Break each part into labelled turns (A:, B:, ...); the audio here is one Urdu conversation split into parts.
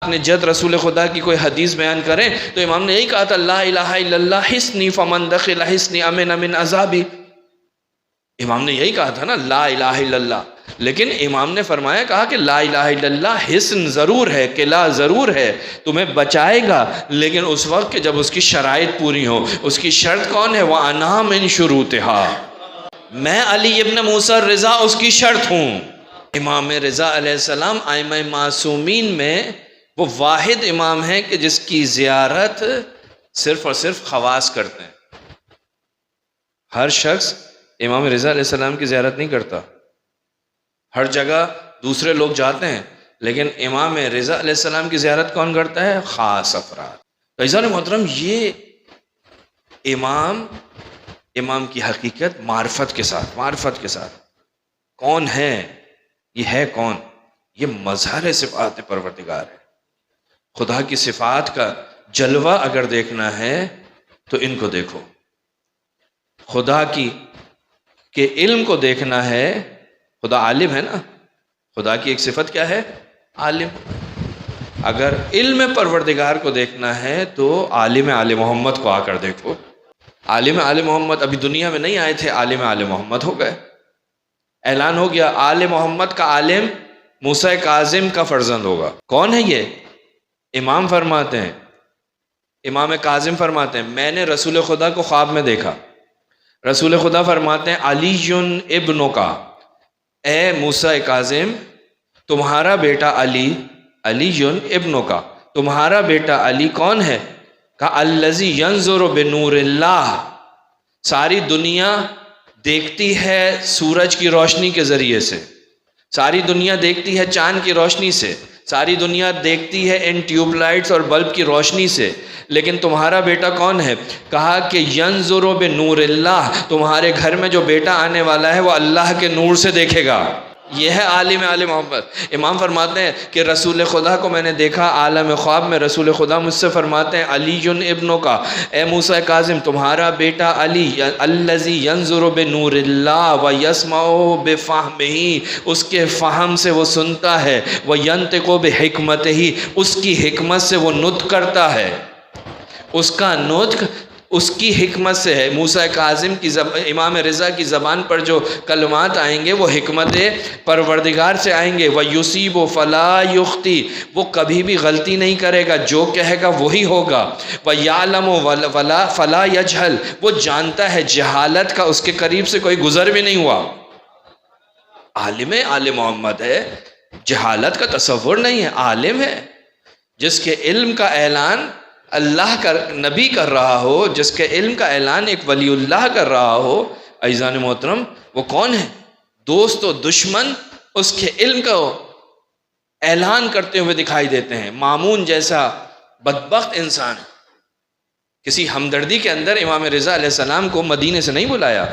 A: اپنے جد رسول خدا کی کوئی حدیث بیان کریں تو امام نے یہی کہا تھا لا الہ الا اللہ حسنی فمن دخل حسنی امن من عذابی. امام نے یہی کہا تھا نا لا الہ الا اللہ. لیکن امام نے فرمایا کہا کہ لا الہ الا اللہ حسن ضرور ہے، قلعہ ضرور ہے، تمہیں بچائے گا، لیکن اس وقت کہ جب اس کی شرائط پوری ہو. اس کی شرط کون ہے؟ وَأَنَا مِن شُرُوطِهَا، میں علی ابن موسیٰ الرضا اس کی شرط ہوں. امام رضا علیہ السلام ائمہ معصومین میں وہ واحد امام ہیں کہ جس کی زیارت صرف اور صرف خواص کرتے ہیں. ہر شخص امام رضا علیہ السلام کی زیارت نہیں کرتا. ہر جگہ دوسرے لوگ جاتے ہیں، لیکن امام رضا علیہ السلام کی زیارت کون کرتا ہے؟ خاص افراد. عزیزان محترم، یہ امام کی حقیقت معرفت کے ساتھ کون ہے؟ یہ ہے کون؟ یہ مظہر صفات پروردگار ہے. خدا کی صفات کا جلوہ اگر دیکھنا ہے تو ان کو دیکھو. خدا کے علم کو دیکھنا ہے. خدا عالم ہے نا. خدا کی ایک صفت کیا ہے؟ عالم. اگر علم پروردگار کو دیکھنا ہے تو عالم آل محمد کو آ کر دیکھو. عالم آل محمد ابھی دنیا میں نہیں آئے تھے، عالم آل محمد ہو گئے. اعلان ہو گیا آل محمد کا عالم موسیٰ کاظم کا فرزند ہوگا. کون ہے یہ؟ امام فرماتے ہیں، امام کاظم فرماتے ہیں میں نے رسول خدا کو خواب میں دیکھا. رسول خدا فرماتے ہیں علی ابنو کا، اے موسیٰ کاظم تمہارا بیٹا علی ابنو کا، تمہارا بیٹا علی کون ہے؟ کہا الذی ینظر بنور اللہ، ساری دنیا دیکھتی ہے سورج کی روشنی کے ذریعے سے، ساری دنیا دیکھتی ہے چاند کی روشنی سے، ساری دنیا دیکھتی ہے ان ٹیوب لائٹس اور بلب کی روشنی سے، لیکن تمہارا بیٹا کون ہے؟ کہا کہ ینظر بنور اللہ، تمہارے گھر میں جو بیٹا آنے والا ہے وہ اللہ کے نور سے دیکھے گا. یہ ہے عالم آل محمد. امام فرماتے ہیں کہ رسول خدا کو میں نے دیکھا عالم خواب میں. رسول خدا مجھ سے فرماتے ہیں علی ابنوں کا، اے موسیٰ کاظم تمہارا بیٹا علی الذی ینظر بنور اللہ ویسمع بفہمہ، اس کے فہم سے وہ سنتا ہے، وینطق بحکمتہ، اس کی حکمت سے وہ نطق کرتا ہے. اس کا نطق اس کی حکمت سے ہے. موسیٰ کاظم کی امام رضا کی زبان پر جو کلمات آئیں گے وہ حکمت پروردگار سے آئیں گے. وَيُصِيبُ فَلَا يُخْطِي، وہ کبھی بھی غلطی نہیں کرے گا، جو کہے گا وہی ہوگا. وَيَعْلَمُ فَلَا يَجْهَلْ، وہ جانتا ہے جہالت کا اس کے قریب سے کوئی گزر بھی نہیں ہوا. عالم آل محمد ہے، جہالت کا تصور نہیں ہے. عالم ہے جس کے علم کا اعلان اللہ کا نبی کر رہا ہو، جس کے علم کا اعلان ایک ولی اللہ کر رہا ہو. عزیزان محترم، وہ کون ہے؟ دوست و دشمن اس کے علم کا اعلان کرتے ہوئے دکھائی دیتے ہیں. مامون جیسا بدبخت انسان کسی ہمدردی کے اندر امام رضا علیہ السلام کو مدینے سے نہیں بلایا،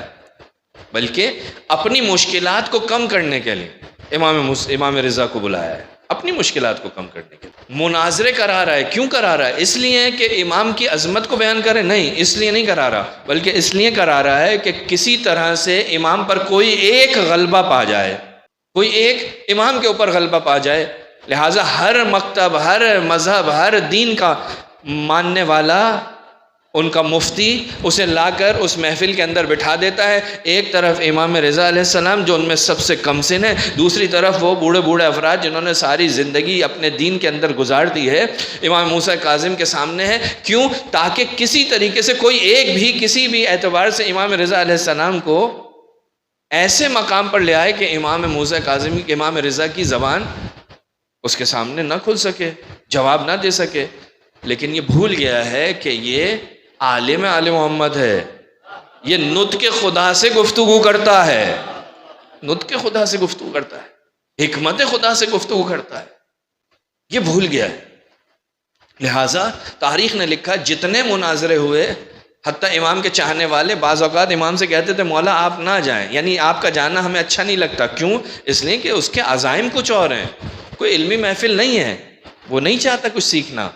A: بلکہ اپنی مشکلات کو کم کرنے کے لیے امام رضا کو بلایا ہے، اپنی مشکلات کو کم کرنے کے لیے. مناظرے کرا رہا ہے. کیوں کرا رہا ہے؟ اس لیے کہ امام کی عظمت کو بیان کرے؟ نہیں، اس لیے نہیں کرا رہا، بلکہ اس لیے کرا رہا ہے کہ کسی طرح سے امام پر کوئی ایک غلبہ پا جائے، کوئی ایک امام کے اوپر غلبہ پا جائے. لہٰذا ہر مکتب، ہر مذہب، ہر دین کا ماننے والا، ان کا مفتی اسے لا کر اس محفل کے اندر بٹھا دیتا ہے. ایک طرف امام رضا علیہ السلام جو ان میں سب سے کم سن ہے، دوسری طرف وہ بوڑھے افراد جنہوں نے ساری زندگی اپنے دین کے اندر گزار دی ہے، امام موسیٰ کاظم کے سامنے ہے. کیوں؟ تاکہ کسی طریقے سے کوئی ایک بھی کسی بھی اعتبار سے امام رضا علیہ السلام کو ایسے مقام پر لے آئے کہ امام موسیٰ کاظم، امام رضا کی زبان اس کے سامنے نہ کھل سکے، جواب نہ دے سکے. لیکن یہ بھول گیا ہے کہ یہ عالم آل محمد ہے، یہ نطق خدا سے گفتگو کرتا ہے، نطق خدا سے گفتگو کرتا ہے، حکمت خدا سے گفتگو کرتا ہے. یہ بھول گیا ہے. لہٰذا تاریخ نے لکھا جتنے مناظرے ہوئے، حتیٰ امام کے چاہنے والے بعض اوقات امام سے کہتے تھے مولا آپ نہ جائیں، یعنی آپ کا جانا ہمیں اچھا نہیں لگتا. کیوں؟ اس لیے کہ اس کے عزائم کچھ اور ہیں، کوئی علمی محفل نہیں ہے، وہ نہیں چاہتا کچھ سیکھنا،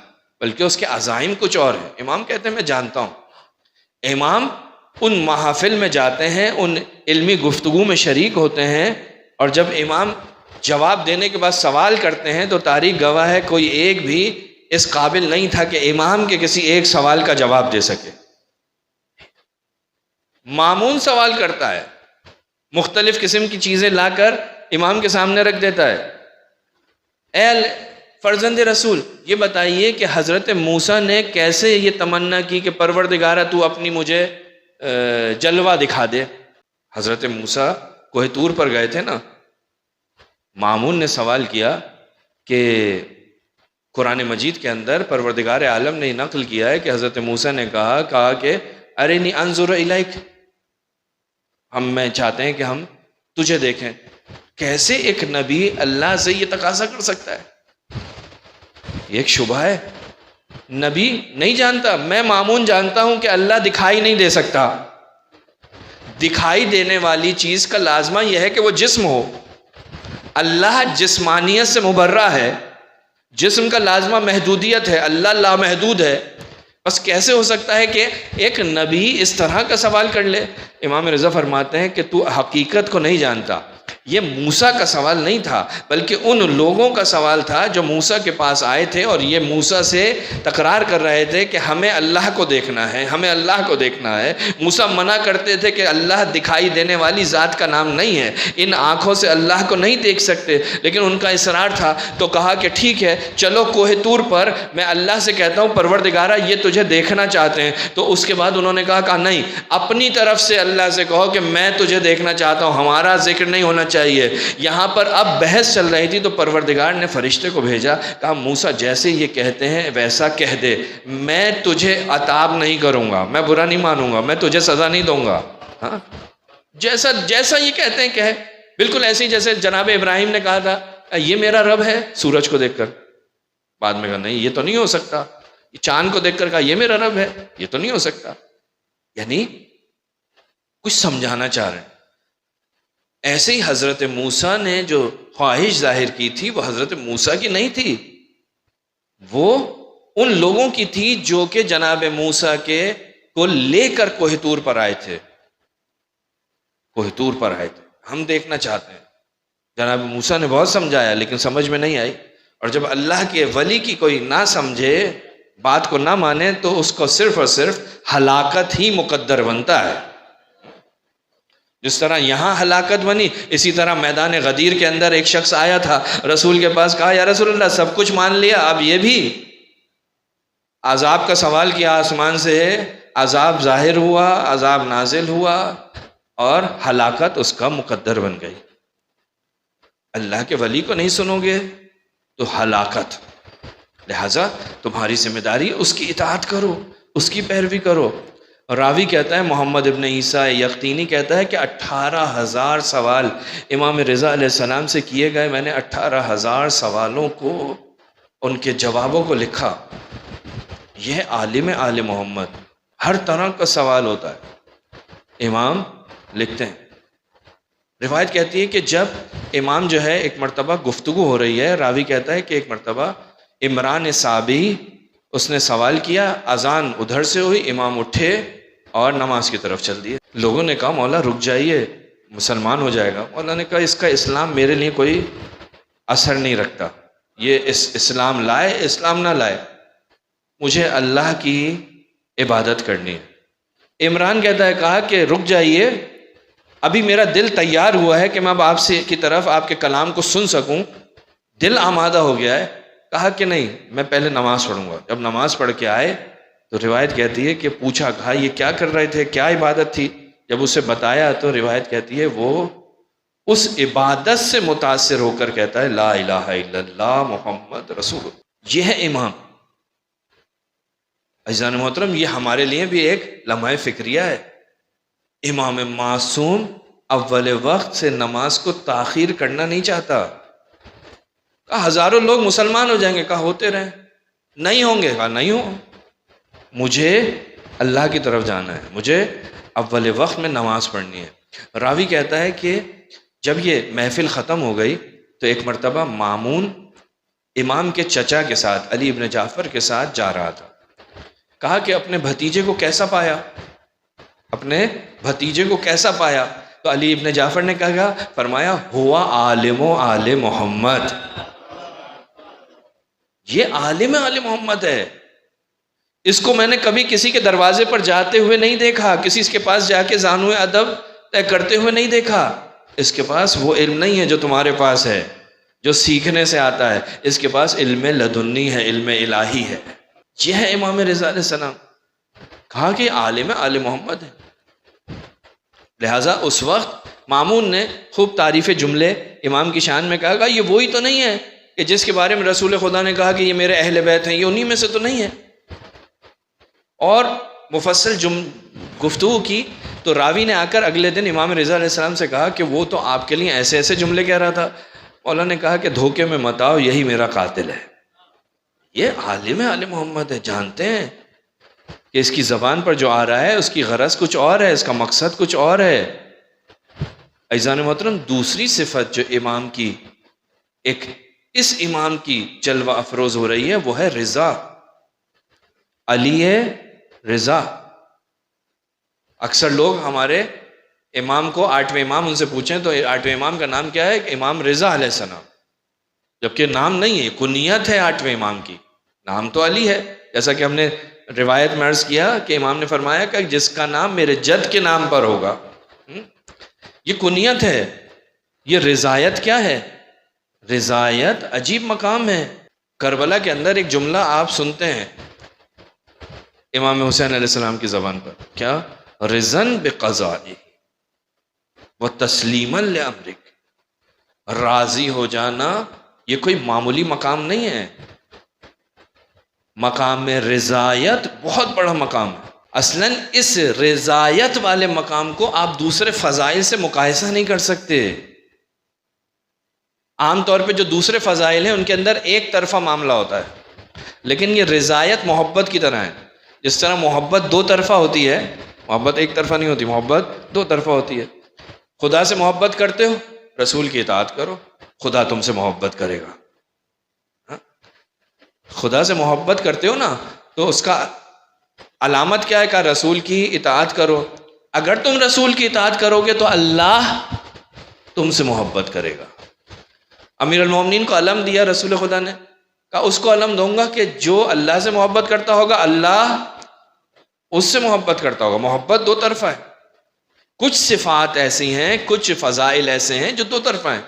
A: بلکہ اس کے عزائم کچھ اور ہیں۔ امام کہتے ہیں میں جانتا ہوں۔ امام ان محافل میں جاتے ہیں، ان علمی گفتگو میں شریک ہوتے ہیں، اور جب امام جواب دینے کے بعد سوال کرتے ہیں تو تاریخ گواہ ہے کوئی ایک بھی اس قابل نہیں تھا کہ امام کے کسی ایک سوال کا جواب دے سکے۔ مامون سوال کرتا ہے، مختلف قسم کی چیزیں لا کر امام کے سامنے رکھ دیتا ہے۔ اے فرزند رسول، یہ بتائیے کہ حضرت موسیٰ نے کیسے یہ تمنا کی کہ پروردگارہ تو اپنی مجھے جلوہ دکھا دے۔ حضرت موسیٰ کوہ طور پر گئے تھے نا، مامون نے سوال کیا کہ قرآن مجید کے اندر پروردگار عالم نے نقل کیا ہے کہ حضرت موسیٰ نے کہا کہ ارنی انظر الیک، میں چاہتے ہیں کہ ہم تجھے دیکھیں۔ کیسے ایک نبی اللہ سے یہ تقاضا کر سکتا ہے؟ یہ ایک شبہ ہے۔ نبی نہیں جانتا، میں مامون جانتا ہوں کہ اللہ دکھائی نہیں دے سکتا۔ دکھائی دینے والی چیز کا لازمہ یہ ہے کہ وہ جسم ہو۔ اللہ جسمانیت سے مبرہ ہے، جسم کا لازمہ محدودیت ہے، اللہ لامحدود ہے۔ بس کیسے ہو سکتا ہے کہ ایک نبی اس طرح کا سوال کر لے؟ امام رضا فرماتے ہیں کہ تو حقیقت کو نہیں جانتا۔ یہ موسیٰ کا سوال نہیں تھا، بلکہ ان لوگوں کا سوال تھا جو موسیٰ کے پاس آئے تھے اور یہ موسیٰ سے تکرار کر رہے تھے کہ ہمیں اللہ کو دیکھنا ہے، ہمیں اللہ کو دیکھنا ہے۔ موسیٰ منع کرتے تھے کہ اللہ دکھائی دینے والی ذات کا نام نہیں ہے، ان آنکھوں سے اللہ کو نہیں دیکھ سکتے، لیکن ان کا اصرار تھا تو کہا کہ ٹھیک ہے چلو کوہ طور پر میں اللہ سے کہتا ہوں پروردگارہ یہ تجھے دیکھنا چاہتے ہیں۔ تو اس کے بعد انہوں نے کہا نہیں، اپنی طرف سے اللہ سے کہو کہ میں تجھے دیکھنا چاہتا ہوں، ہمارا ذکر نہیں ہونا چاہیے۔ یہاں پر اب بحث چل رہی تھی تو پروردگار نے فرشتے کو بھیجا، کہا موسیٰ جیسے یہ کہتے ہیں ویسا کہہ دے، میں تجھے عتاب نہیں کروں گا، میں برا نہیں مانوں گا، میں تجھے سزا نہیں دوں گا۔ ہاں جیسا یہ کہتے ہیں کہ بالکل ایسے ہی جیسے جناب ابراہیم نے کہا تھا یہ میرا رب ہے سورج کو دیکھ کر، بعد میں کہا نہیں یہ تو نہیں ہو سکتا، چاند کو دیکھ کر کہا یہ میرا رب ہے، یہ تو نہیں ہو سکتا۔ یعنی کچھ سمجھانا چاہ رہے ہیں۔ ایسے ہی حضرت موسیٰ نے جو خواہش ظاہر کی تھی وہ حضرت موسیٰ کی نہیں تھی، وہ ان لوگوں کی تھی جو کہ جناب موسیٰ کو لے کر کوہ طور پر آئے تھے۔ کوہ طور پر آئے تھے، ہم دیکھنا چاہتے ہیں۔ جناب موسیٰ نے بہت سمجھایا لیکن سمجھ میں نہیں آئی، اور جب اللہ کے ولی کی کوئی نہ سمجھے، بات کو نہ مانے، تو اس کو صرف اور صرف ہلاکت ہی مقدر بنتا ہے۔ جس طرح یہاں ہلاکت بنی، اسی طرح میدان غدیر کے اندر ایک شخص آیا تھا رسول کے پاس، کہا یا رسول اللہ سب کچھ مان لیا، اب یہ بھی عذاب کا سوال کیا آسمان سے، عذاب ظاہر ہوا، عذاب نازل ہوا، اور ہلاکت اس کا مقدر بن گئی۔ اللہ کے ولی کو نہیں سنو گے تو ہلاکت۔ لہذا تمہاری ذمہ داری اس کی اطاعت کرو، اس کی پیروی کرو۔ راوی کہتا ہے محمد ابن عیسیٰ یقطینی کہتا ہے کہ 18,000 سوال امام رضا علیہ السلام سے کیے گئے، میں نے 18,000 سوالوں کو، ان کے جوابوں کو لکھا۔ یہ عالم آل محمد، ہر طرح کا سوال ہوتا ہے، امام لکھتے ہیں۔ روایت کہتی ہے کہ جب امام جو ہے ایک مرتبہ گفتگو ہو رہی ہے، راوی کہتا ہے کہ ایک مرتبہ عمران صابی اس نے سوال کیا، اذان ادھر سے ہوئی، امام اٹھے اور نماز کی طرف چل دیے۔ لوگوں نے کہا مولا رک جائیے، مسلمان ہو جائے گا۔ مولا نے کہا اس کا اسلام میرے لیے کوئی اثر نہیں رکھتا، یہ اسلام لائے اسلام نہ لائے، مجھے اللہ کی عبادت کرنی ہے۔ عمران کہتا ہے کہا کہ رک جائیے، ابھی میرا دل تیار ہوا ہے کہ میں اب آپ سے کی طرف آپ کے کلام کو سن سکوں، دل آمادہ ہو گیا ہے۔ کہا کہ نہیں میں پہلے نماز پڑھوں گا۔ جب نماز پڑھ کے آئے تو روایت کہتی ہے کہ پوچھا، کہا یہ کیا کر رہے تھے، کیا عبادت تھی؟ جب اسے بتایا تو روایت کہتی ہے وہ اس عبادت سے متاثر ہو کر کہتا ہے لا الہ الا اللہ محمد رسول اللہ۔ یہ ہے امام۔ عزیزان محترم، یہ ہمارے لیے بھی ایک لمحہ فکریہ ہے۔ امام معصوم اول وقت سے نماز کو تاخیر کرنا نہیں چاہتا۔ کہا ہزاروں لوگ مسلمان ہو جائیں گے، کہا ہوتے رہیں، نہیں ہوں گے، کہا نہیں ہو، مجھے اللہ کی طرف جانا ہے، مجھے اول وقت میں نماز پڑھنی ہے۔ راوی کہتا ہے کہ جب یہ محفل ختم ہو گئی تو ایک مرتبہ مامون امام کے چچا کے ساتھ علی ابن جعفر کے ساتھ جا رہا تھا. کہا کہ اپنے بھتیجے کو کیسا پایا، اپنے بھتیجے کو کیسا پایا؟ تو علی ابن جعفر نے کہا، فرمایا ہوا عالم و آل محمد، یہ عالم آل محمد ہے. اس کو میں نے کبھی کسی کے دروازے پر جاتے ہوئے نہیں دیکھا، کسی کے پاس جا کے زانوئے ادب طے کرتے ہوئے نہیں دیکھا. اس کے پاس وہ علم نہیں ہے جو تمہارے پاس ہے، جو سیکھنے سے آتا ہے. اس کے پاس علم لدنی ہے، علم الہی ہے. یہ ہے امام رضا علیہ السلام. کہا کہ عالم آل محمد ہے. لہٰذا اس وقت مامون نے خوب تعریف جملے امام کی شان میں کہا، یہ وہی تو نہیں ہے کہ جس کے بارے میں رسول خدا نے کہا کہ یہ میرے اہل بیت ہیں، یہ انہی میں سے تو نہیں ہے. اور مفصل گفتگو کی تو راوی نے آ کر اگلے دن امام رضا علیہ السلام سے کہا کہ وہ تو آپ کے لیے ایسے ایسے جملے کہہ رہا تھا. مولا نے کہا کہ دھوکے میں مت آؤ، یہی میرا قاتل ہے. یہ عالم آل محمد ہے. جانتے ہیں کہ اس کی زبان پر جو آ رہا ہے اس کی غرض کچھ اور ہے، اس کا مقصد کچھ اور ہے. عزیزان محترم، دوسری صفت جو امام کی اس امام کی جلوہ افروز ہو رہی ہے وہ ہے رضا. علی رضا. اکثر لوگ ہمارے امام کو 8ویں امام ان سے پوچھیں تو 8ویں امام کا نام کیا ہے؟ امام رضا علیہ السلام، جبکہ نام نہیں ہے، کنیت ہے 8ویں امام کی. نام تو علی ہے، جیسا کہ ہم نے روایت میں عرض کیا کہ امام نے فرمایا کہ جس کا نام میرے جد کے نام پر ہوگا. یہ کنیت ہے. یہ رضایت کیا ہے؟ رضایت عجیب مقام ہے. کربلا کے اندر ایک جملہ آپ سنتے ہیں امام حسین علیہ السلام کی زبان پر، کیا؟ رضن بقضاء و تسلیما لامرک. راضی ہو جانا یہ کوئی معمولی مقام نہیں ہے. مقام رضایت بہت بڑا مقام ہے. اصلاً اس رضایت والے مقام کو آپ دوسرے فضائل سے مقایسہ نہیں کر سکتے. عام طور پہ جو دوسرے فضائل ہیں ان کے اندر ایک طرفہ معاملہ ہوتا ہے، لیکن یہ رضایت محبت کی طرح ہے. جس طرح محبت دو طرفہ ہوتی ہے، محبت ایک طرفہ نہیں ہوتی، محبت دو طرفہ ہوتی ہے. خدا سے محبت کرتے ہو، رسول کی اطاعت کرو، خدا تم سے محبت کرے گا. خدا سے محبت کرتے ہو نا تو اس کا علامت کیا ہے؟ کہ رسول کی اطاعت کرو. اگر تم رسول کی اطاعت کرو گے تو اللہ تم سے محبت کرے گا. امیر المومنین کو علم دیا رسول خدا نے، کہا اس کو علم دوں گا کہ جو اللہ سے محبت کرتا ہوگا اللہ اس سے محبت کرتا ہوگا. محبت دو طرفہ ہے. کچھ صفات ایسی ہیں، کچھ فضائل ایسے ہیں جو دو طرفہ ہیں،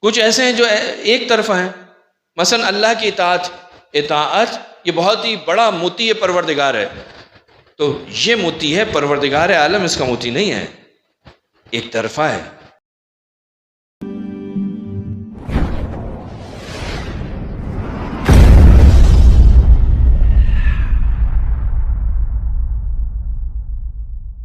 A: کچھ ایسے ہیں جو ایک طرفہ ہیں. مثلا اللہ کی اطاعت یہ بہت ہی بڑا مطیع پروردگار ہے، تو یہ مطیع ہے، پروردگار عالم اس کا مطیع نہیں ہے، ایک طرفہ ہے.